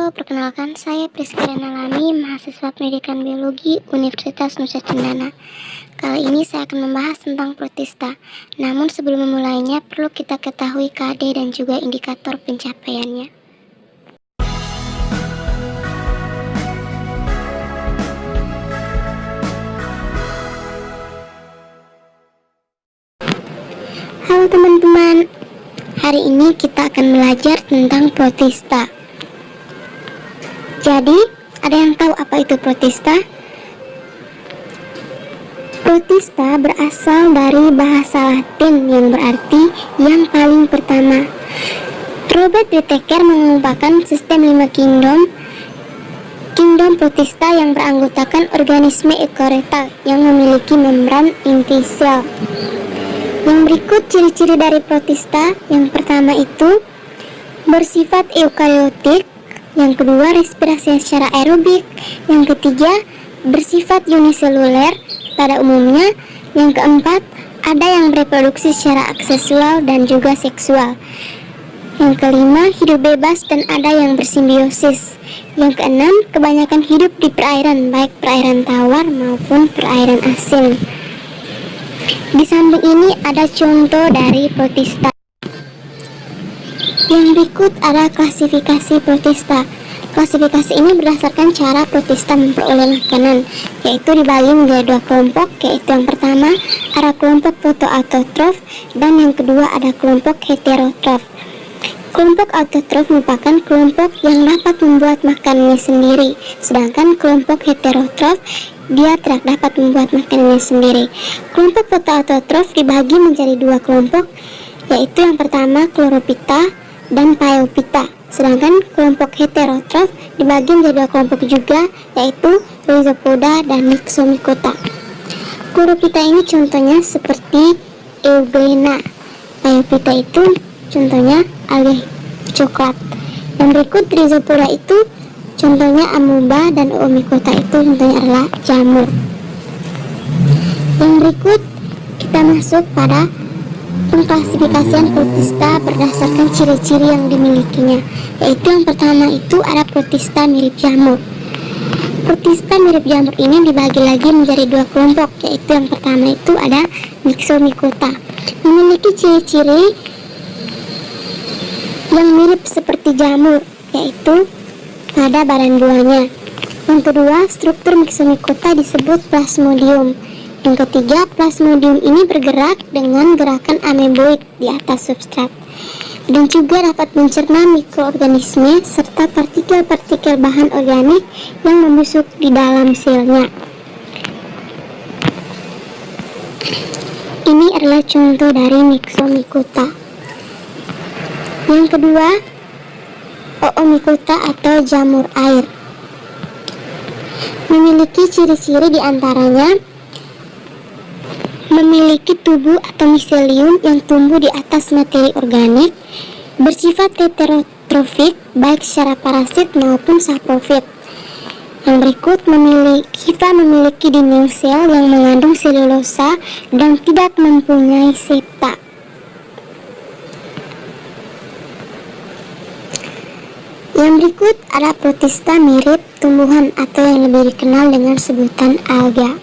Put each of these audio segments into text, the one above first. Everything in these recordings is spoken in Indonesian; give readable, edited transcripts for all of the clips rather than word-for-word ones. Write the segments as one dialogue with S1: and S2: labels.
S1: Halo, perkenalkan saya Priska Renalani, mahasiswa Pendidikan Biologi Universitas Nusa Cendana. Kali ini saya akan membahas tentang protista. Namun sebelum memulainya, perlu kita ketahui KD dan juga indikator pencapaiannya. Halo teman-teman, hari ini kita akan belajar tentang protista. Jadi, ada yang tahu apa itu protista? Protista berasal dari bahasa Latin yang berarti yang paling pertama. Robert Whittaker mengembangkan sistem 5 kingdom protista yang beranggotakan organisme eukaryota yang memiliki membran inti sel. Yang berikut ciri-ciri dari protista. Yang pertama itu bersifat eukaryotik. Yang kedua, respirasi secara aerobik. Yang ketiga, bersifat uniseluler pada umumnya. Yang keempat, ada yang bereproduksi secara aksesual dan juga seksual. Yang kelima, hidup bebas dan ada yang bersimbiosis. Yang keenam, kebanyakan hidup di perairan, baik perairan tawar maupun perairan asin. Di samping ini ada contoh dari protista. Yang berikut ada klasifikasi protista. Klasifikasi ini berdasarkan cara protista memperoleh makanan, yaitu dibagi menjadi 2 kelompok, yaitu yang pertama ada kelompok fotoautotrof dan yang kedua ada kelompok heterotrof. Kelompok autotrof merupakan kelompok yang dapat membuat makanannya sendiri, sedangkan kelompok heterotrof dia tidak dapat membuat makanannya sendiri. Kelompok fotoautotrof dibagi menjadi 2 kelompok, yaitu yang pertama chlorophyta dan phaeophyta. Sedangkan kelompok heterotrof dibagi menjadi 2 kelompok juga, yaitu rhizopoda dan myxomycota. Chlorophyta ini contohnya seperti euglena. Phaeophyta itu contohnya alga coklat. Yang berikut rhizopoda itu contohnya amoeba dan oomycota itu contohnya adalah jamur. Yang berikut kita masuk pada pengklasifikasian protista berdasarkan ciri-ciri yang dimilikinya, yaitu yang pertama itu ada protista mirip jamur. Protista mirip jamur ini dibagi lagi menjadi 2 kelompok, yaitu yang pertama itu ada myxomycota, memiliki ciri-ciri yang mirip seperti jamur, yaitu pada badan buahnya. Yang kedua, struktur myxomycota disebut plasmodium. Yang ketiga, plasmodium ini bergerak dengan gerakan ameboid di atas substrat dan juga dapat mencerna mikroorganisme serta partikel-partikel bahan organik yang membusuk di dalam selnya. Ini adalah contoh dari myxomycota. Yang kedua, oomycota atau jamur air. Memiliki ciri-ciri diantaranya memiliki tubuh atau miselium yang tumbuh di atas materi organik, bersifat heterotrofik baik secara parasit maupun saprofit. Yang berikut memiliki dinding sel yang mengandung selulosa dan tidak mempunyai septa. Yang berikut ada protista mirip tumbuhan atau yang lebih dikenal dengan sebutan alga.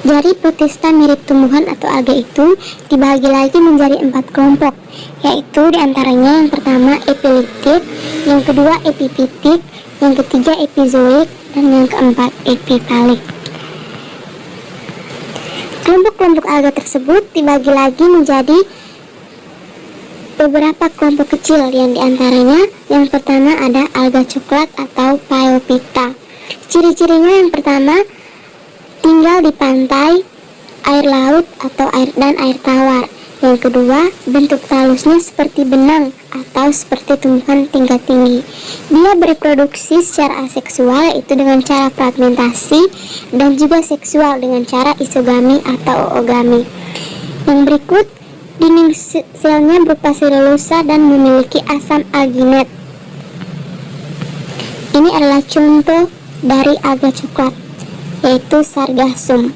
S1: Jadi protista mirip tumbuhan atau alga itu dibagi lagi menjadi 4 kelompok, yaitu diantaranya yang pertama epiliptik, yang kedua epipitik, yang ketiga epizoik, dan yang keempat epipalik. Kelompok-kelompok alga tersebut dibagi lagi menjadi beberapa kelompok kecil, yang diantaranya yang pertama ada alga coklat atau phaeophyta. Ciri-cirinya yang pertama tinggal di pantai, air laut atau air tawar. Yang kedua, bentuk talusnya seperti benang atau seperti tumbuhan tingkat tinggi. Dia bereproduksi secara aseksual, yaitu dengan cara fragmentasi, dan juga seksual dengan cara isogami atau oogami. Yang berikut, dinding selnya berupa selulosa dan memiliki asam alginat. Ini adalah contoh dari alga coklat, yaitu sargassum.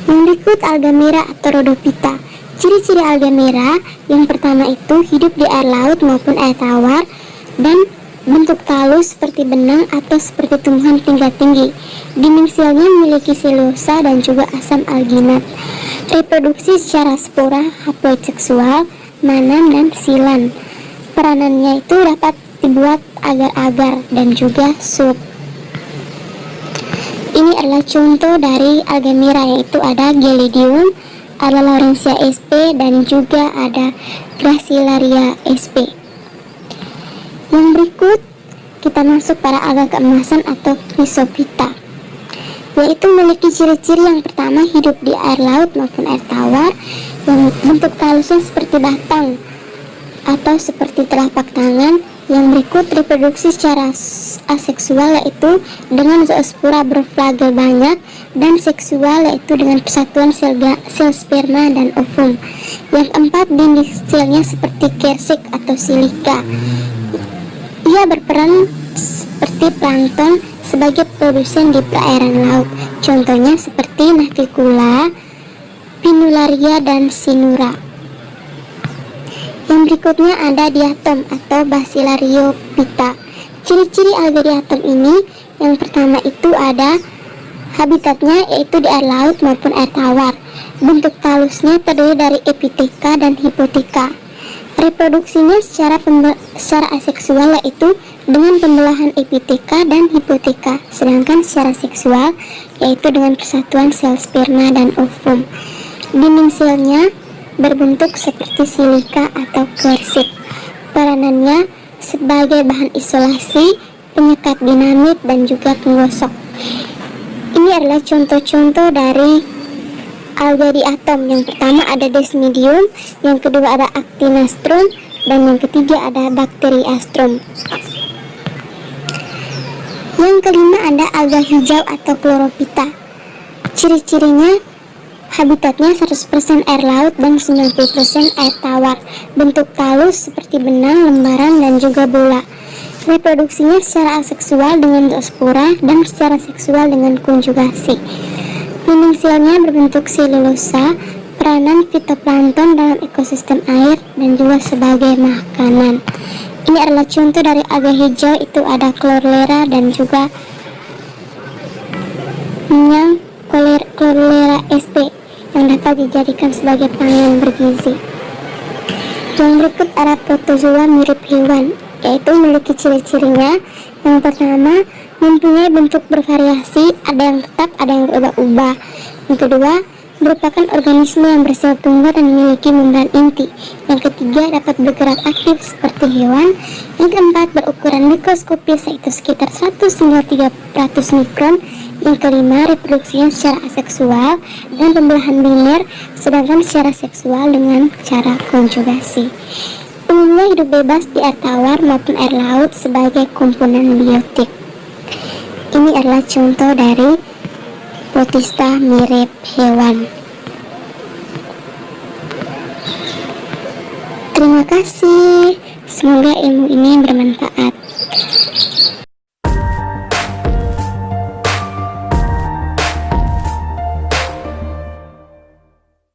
S1: Yang berikut alga merah atau rhodophyta. Ciri-ciri alga merah yang pertama itu hidup di air laut maupun air tawar, dan bentuk talus seperti benang atau seperti tumbuhan tingkat tinggi. Dinding selnya memiliki selulosa dan juga asam alginat. Reproduksi secara spora, haploid seksual, mannan, dan silan. Peranannya itu dapat dibuat agar-agar dan juga sup. Ini adalah contoh dari alga merah, yaitu ada Gelidium, ada Laurencia sp, dan juga ada Gracilaria sp. Yang berikut kita masuk pada alga keemasan atau Chrysophyta, yaitu memiliki ciri-ciri yang pertama hidup di air laut maupun air tawar, yang bentuk talusnya seperti batang atau seperti telapak tangan. Yang berikut reproduksi secara aseksual, yaitu dengan zoospora berflagel banyak, dan seksual, yaitu dengan persatuan sel sperma dan ovum. Yang keempat, dinding selnya seperti kersik atau silika. Ia berperan seperti plankton sebagai produsen di perairan laut. Contohnya seperti Navicula, Pinularia, dan Sinura. Yang berikutnya ada diatom atau Bacillariophyta. Ciri-ciri alga diatom ini, yang pertama itu ada habitatnya yaitu di air laut maupun air tawar. Bentuk talusnya terdiri dari epiteka dan hipoteka. Reproduksinya secara aseksual, yaitu dengan pembelahan epiteka dan hipoteka, sedangkan secara seksual yaitu dengan persatuan sel sperma dan ovum. Dinding selnya berbentuk seperti silika atau kersik. Peranannya sebagai bahan isolasi, penyekat dinamit, dan juga penggosok. Ini adalah contoh-contoh dari alga diatom. Yang pertama ada Desmidium, yang kedua ada Actinastrum, dan yang ketiga ada Bacteriastrum. Yang kelima ada alga hijau atau Chlorophyta. Ciri-cirinya habitatnya 100% air laut dan 90% air tawar. Bentuk talus seperti benang, lembaran, dan juga bola. Reproduksinya secara aseksual dengan zoospora dan secara seksual dengan konjugasi. Dinding selnya berbentuk selulosa. Peranan fitoplankton dalam ekosistem air dan juga sebagai makanan. Ini adalah contoh dari alga hijau, itu ada Chlorellera dan juga Chlorellera sp yang dapat dijadikan sebagai panganan bergizi. Yang berikut ada protozoa mirip hewan, yaitu memiliki ciri-cirinya. Yang pertama, mempunyai bentuk bervariasi, ada yang tetap, ada yang berubah-ubah. Yang kedua, merupakan organisme yang bersel tunggal dan memiliki membran inti. Yang ketiga, dapat bergerak aktif seperti hewan. Yang keempat, berukuran mikroskopis, yaitu sekitar 1 hingga 300 mikron. Yang kelima, reproduksinya secara aseksual dan pembelahan biner, sedangkan secara seksual dengan cara konjugasi. Umumnya hidup bebas di air tawar maupun air laut sebagai komponen biotik. Ini adalah contoh dari protista mirip hewan. Terima kasih, semoga ilmu ini bermanfaat.